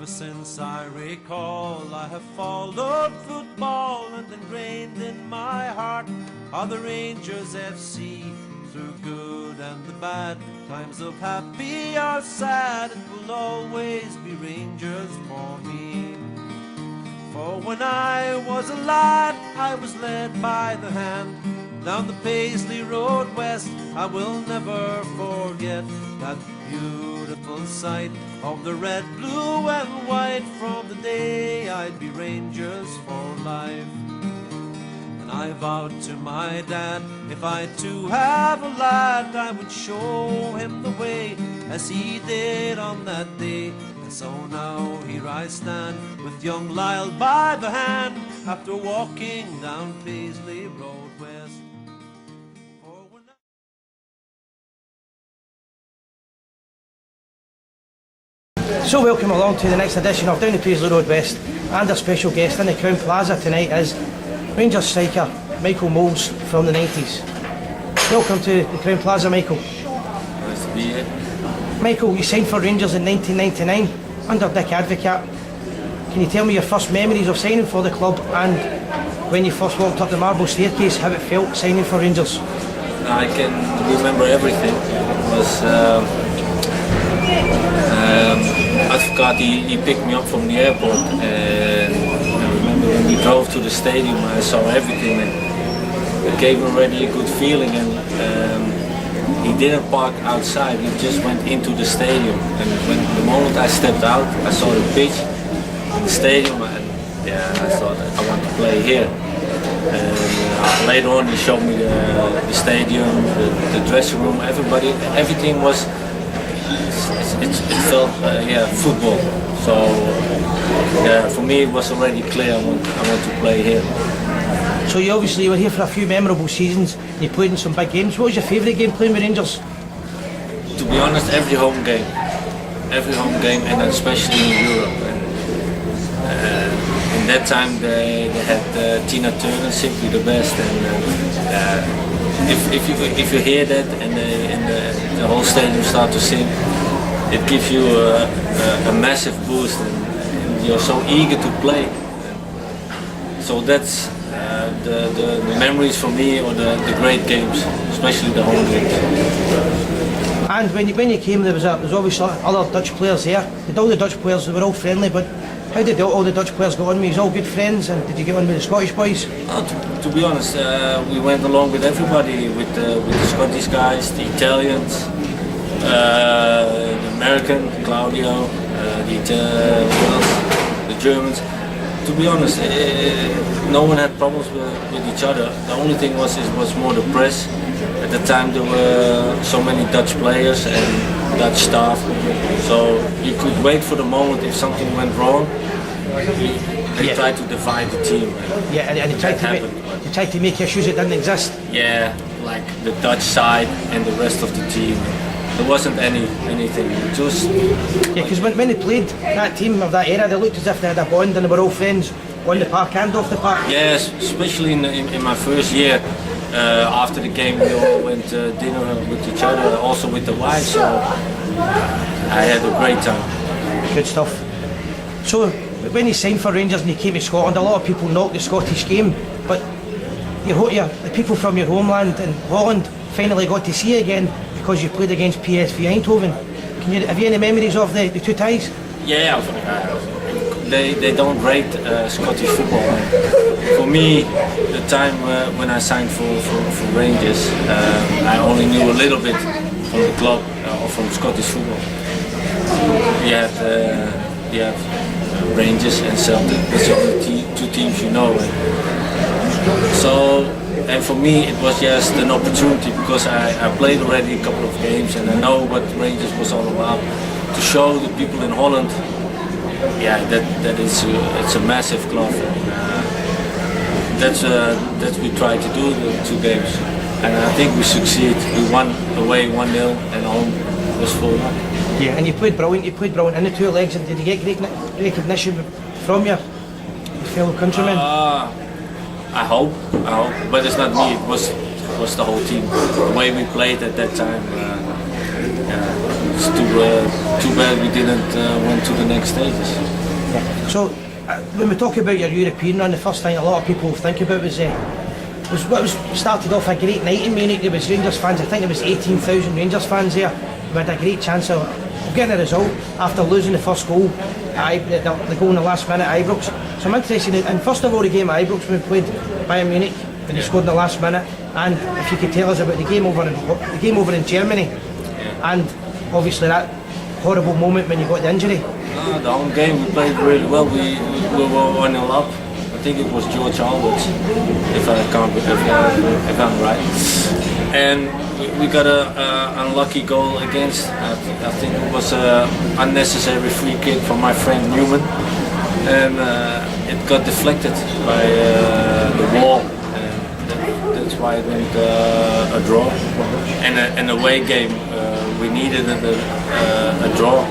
Ever since I recall, I have followed football, and ingrained in my heart are the Rangers FC. Through good and the bad, times of happy or sad, it will always be Rangers for me. For when I was a lad, I was led by the hand down the Paisley Road West. I will never forget that beautiful sight of the red, blue and white. From the day I'd be Rangers for life. And I vowed to my dad, if I too have a lad, I would show him the way as he did on that day. And so now here I stand with young Lyle by the hand, after walking down Paisley Road West. So welcome along to the next edition of Down the Paisley Road West, and our special guest in the Crown Plaza tonight is Rangers striker Michael Moles from the 90s. Welcome to the Crown Plaza, Michael. Nice to be here. Michael, you signed for Rangers in 1999 under Dick Advocaat. Can you tell me your first memories of signing for the club, and when you first walked up the marble staircase, how it felt signing for Rangers? I can remember everything. It was Advocaat, he picked me up from the airport, and I remember when we drove to the stadium, I saw everything, and it gave me already a good feeling. And he didn't park outside, he just went into the stadium. And when the moment I stepped out, I saw the pitch in the stadium, and yeah, I thought I want to play here. And later on, he showed me the stadium, the dressing room, everything was. It felt football. So yeah, for me it was already clear I want to play here. So you obviously were here for a few memorable seasons. You played in some big games. What was your favourite game playing with Rangers? To be honest, every home game, and especially in Europe. And in that time they had Tina Turner, Simply the Best, and if you hear that and the whole stadium start to sing, it gives you a massive boost, and you're so eager to play. So that's the memories for me, or the great games, especially the home games. And when you came, there was obviously other Dutch players there. Did all the Dutch players, they were all friendly, but how did all the Dutch players get on with you? Was all good friends, and did you get on with the Scottish boys? To be honest, we went along with everybody, with the Scottish guys, the Italians, the American, Claudio, the Germans. To be honest, no one had problems with each other. The only thing was more the press. At the time there were so many Dutch players and Dutch staff, so you could wait for the moment if something went wrong. They tried to divide the team. Yeah, and they tried to make issues that didn't exist. Yeah, like the Dutch side and the rest of the team. There wasn't anything. Just yeah, because when they played that team of that era, they looked as if they had a bond and they were all friends on the park and off the park. Yes, especially in my first year. After the game, we all went to dinner with each other, also with the wife. So I had a great time. Good stuff. So when you signed for Rangers and you came to Scotland, a lot of people knocked the Scottish game, but the people from your homeland in Holland finally got to see you again because you played against PSV Eindhoven. Have you any memories of the two ties? Yeah, they don't rate Scottish football. For me, the time when I signed for Rangers, I only knew a little bit from the club or from Scottish football. You have Rangers and Celtic. That's the only two teams you know. So, and for me it was just an opportunity, because I played already a couple of games and I know what Rangers was all about. To show the people in Holland, yeah, that it's a massive club. That's we tried to do the 2 games, and I think we succeed. We won away 1-0 and home was 4-1. Yeah, and you played brilliant. You played brilliant in the 2 legs. And did you get great recognition from your fellow countrymen? I hope, but it's not me. It was the whole team. The way we played at that time. it's too bad we didn't went to the next stages. So, when we talk about your European run, the first thing a lot of people think about was what was started off a great night in Munich. There was Rangers fans. I think there was 18,000 Rangers fans there. We had a great chance of getting a result after losing the first goal, the goal in the last minute at Ibrox. So I'm interested in, and first of all, the game at Ibrox when we played Bayern Munich, when they scored in the last minute, and if you could tell us about the game over in Germany, and obviously that horrible moment when you got the injury. No, the home game we played really well. We were 1-0 up. I think it was George Alberts, if I'm right. And we got an unlucky goal against. I think it was an unnecessary free kick from my friend Newman, and it got deflected by the wall. And that's why it went a draw. And an away game, we needed a draw.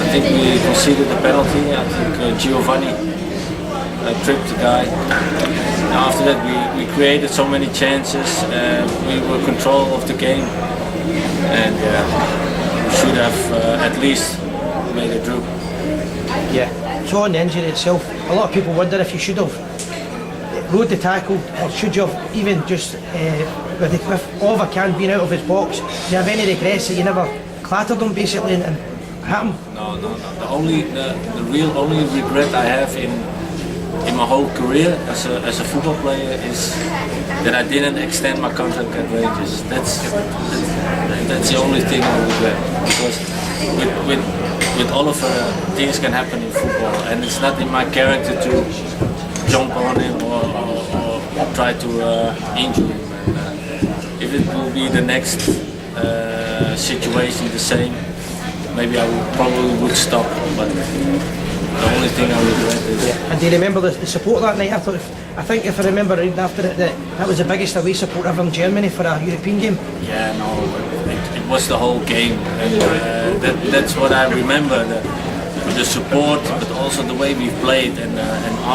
I think we conceded the penalty. I think Giovanni tripped the guy. And after that we created so many chances. We were control of the game, and we should have at least made it through. Yeah. So on the injury itself, a lot of people wonder if you should have rode the tackle, or should you have even just with Oliver Kahn being out of his box, do you have any regrets that you never clattered him basically and hit him? No. The real only regret I have in my whole career as a football player is that I didn't extend my contract at Rangers. That's the only thing I regret, because with Oliver things can happen in football, and it's not in my character to jump on him or try to injure him. If it will be the next situation the same, maybe I probably would stop, but the only thing I regret is... Yeah. And do you remember the support that night? I think if I remember reading after it, that was the biggest away support ever in Germany for a European game. Yeah, no, it was the whole game, and that's what I remember, the support, but also the way we played, and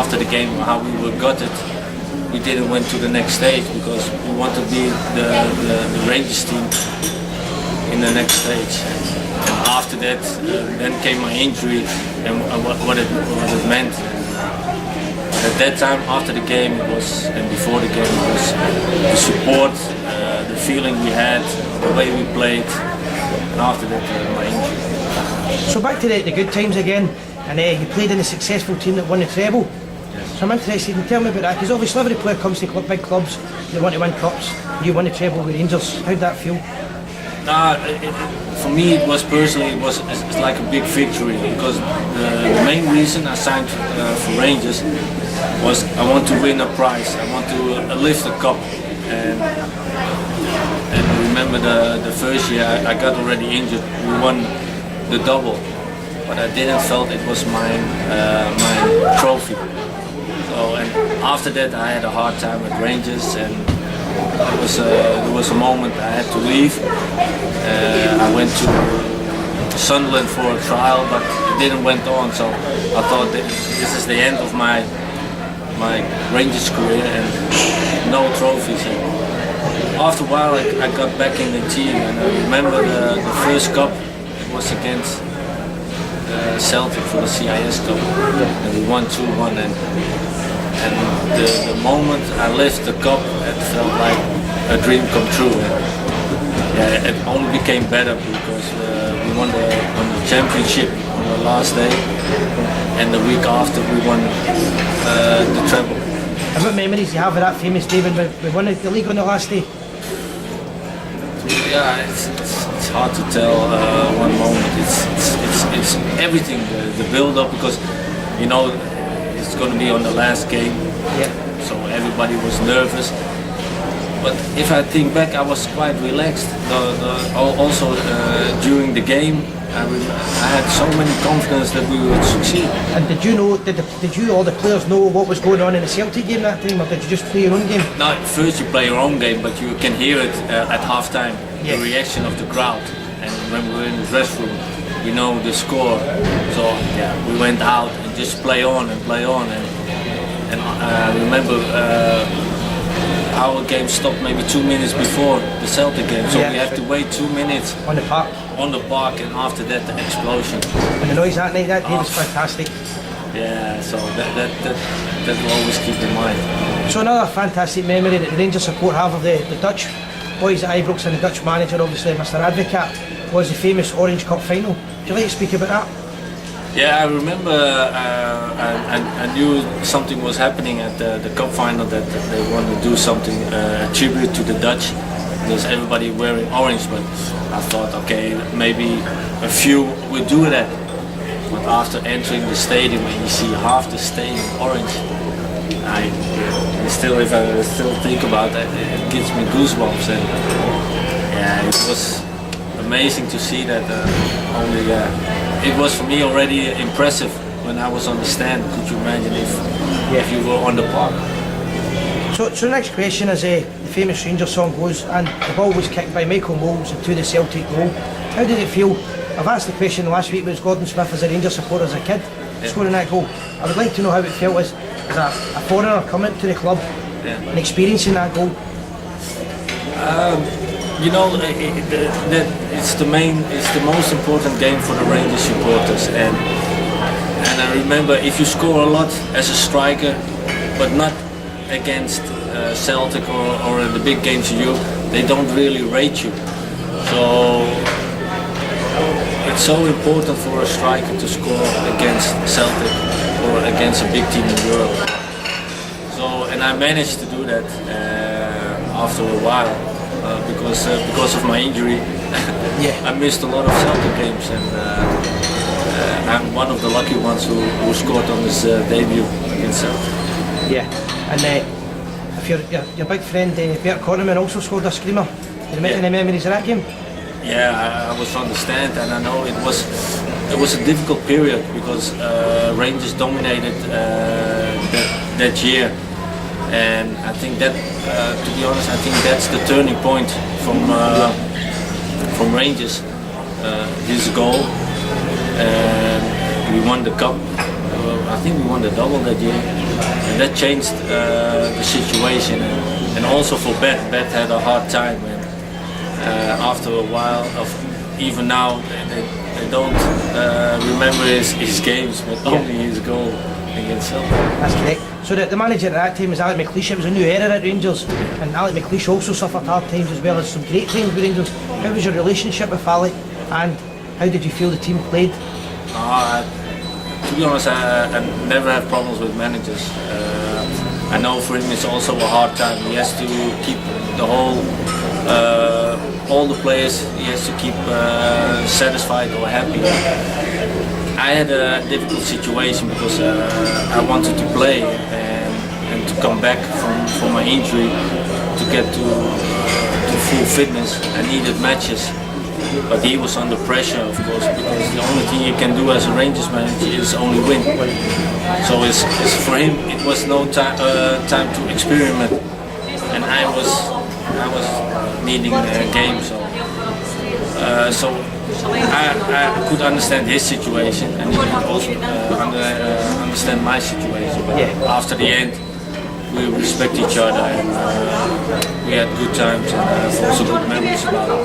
after the game, how we were gutted. We didn't went to the next stage because we want to be the Rangers team in the next stage. And after that, then came my injury and what it meant. At that time, after the game, it was, and before the game, it was the support, the feeling we had, the way we played, and after that, my injury. So back to the good times again, and you played in a successful team that won the treble. Yes. So I'm interested in, tell me about that, because obviously every player comes to big clubs, they want to win cups. You won the treble with Rangers. How'd that feel? For me, it was personally, it's like a big victory, because the main reason I signed for Rangers was I want to win a prize. I want to lift the cup. And I remember the first year I got already injured. We won the double, but I didn't felt it was my trophy. So, and after that I had a hard time at Rangers, and there was a moment I had to leave. I went to Sunderland for a trial, but it didn't went on. So I thought that this is the end of my Rangers career and no trophies. And after a while, I got back in the team, and I remember the first cup. It was against Celtic for the CIS Cup, and we won 2-1. And the moment I left the cup, it felt like a dream come true. And it only became better because we won the championship on the last day, and the week after we won the treble. And what memories do you have of that famous day when we won the league on the last day? Yeah, it's hard to tell one moment. It's everything, the build-up, because you know it's going to be on the last game. Yeah. So everybody was nervous. But if I think back, I was quite relaxed. Also during the game, I had so many confidence that we would succeed. And did you know? Did you all the players know what was going on in the Celtic game that time, or did you just play your own game? No, first you play your own game, but you can hear it at halftime. Yeah. The reaction of the crowd, and when we were in the dressing room, we know the score. So yeah, we went out and just play on and play on. And I remember our game stopped maybe 2 minutes before the Celtic game, so Yeah. we have to wait 2 minutes On the park. on the park, and after that the explosion. And the noise that night, that day was fantastic. Yeah, so that will always keep in mind. So another fantastic memory that the Rangers support have of the Dutch boys at Ibrox and the Dutch manager, obviously Mr. Advocat, was the famous Orange Cup final. Would you like to speak about that? Yeah, I remember I knew something was happening at the cup final, that they wanted to do something, a tribute to the Dutch. There's everybody wearing orange, but I thought, okay, maybe a few will do that. But after entering the stadium and you see half the stadium orange, if I still think about that, it gives me goosebumps. And yeah, it was amazing to see that. It was for me already impressive when I was on the stand. Could you imagine if you were on the park? So the next question is the famous Rangers song goes, and the ball was kicked by Michael Moles into the Celtic goal. How did it feel? I've asked the question last week, was Gordon Smith as a Rangers supporter as a kid scoring that goal. I would like to know how it felt as a foreigner coming to the club and experiencing that goal. You know, it's the most important game for the Rangers supporters, and I remember if you score a lot as a striker, but not against Celtic or in the big games in Europe, they don't really rate you. So it's so important for a striker to score against Celtic or against a big team in Europe. So, and I managed to do that after a while because of my injury. I missed a lot of Celtic games, and I'm one of the lucky ones who scored on his debut against Celtic. Yeah, and if your big friend Bert Connerman also scored a screamer. Do you make any memories of that game? Yeah, I was on the stand, and I know it was a difficult period because Rangers dominated that year, and I think that, to be honest, I think that's the turning point from Rangers. His goal, and we won the cup. I think we won the double that year, and that changed the situation, and also for Bet. Bet had a hard time. After a while, even now, they don't remember his games, but only his goal against Celtic. That's correct. So the manager at that time was Alec McLeish. It was a new era at Rangers, and Alec McLeish also suffered hard times as well as some great times with Rangers. How was your relationship with Alec, and how did you feel the team played? To be honest, I never have problems with managers. I know for him it's also a hard time. He has to keep the whole all the players, he has to keep satisfied or happy. I had a difficult situation because I wanted to play and to come back from my injury to get to full fitness. I needed matches, but he was under pressure, of course, because the only thing you can do as a Rangers manager is only win. So for him it was no time to experiment, and I was needing a game, so I could understand his situation, and he could also understand my situation. But after the end, we respect each other, and we had good times and also good memories about it.